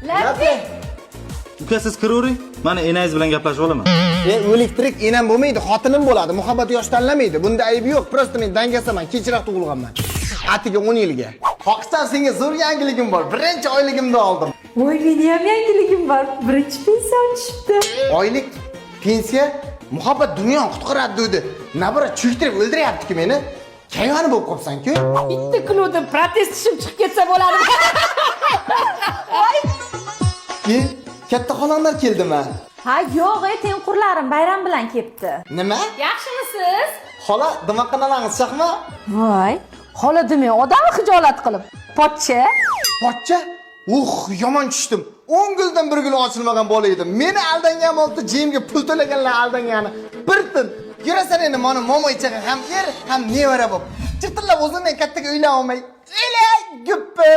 Latte. Uka siz kiravering, mana enangiz bilan gaplashib olaman. O'lik tirik enam bo'lmaydi, xotinim bo'ladi. Muhabbat yosh tanlamaydi. Bunda aybi yo'q. Prosta men dangasaman, kechroq tug'ilganman. Atiga 10 yilga. Xoqsan, senga zo'r yangiligim bor. Birinchi oyligimni oldim. Voy, meni ham yangiligim bor. Birinchi pensiya tushibdi. Oylik pensiya muhabbat dunyoni qutqaradi dedi. Nabira cho'ktirib o'ldiryapti-ku meni. Kayvoni bo'lib qolsan-ku. Bitta kundan protest ishim chiqib ketsa bo'ladi. Katta xonamlar keldimi? Ha, yo'q, tengqurlarim bayram bilan kelibdi. Nima? Yaxshimisiz? Xola, dimaqanalangiz chaqma? Voy, xola demay, odamni xijolat qilib. Pochcha? Pochcha? Yomon tushdim. 10 guldan bir gul ochilmagan bola edim. Meni aldangan bo'ldi, jeyimga pul to'laganlar aldangani. Bir tin. Yurasan endi mana momoychaga ham er, ham nevara bo'lib. Chirtillab o'zimdan kattaga uylana olmay. Elay, guppi.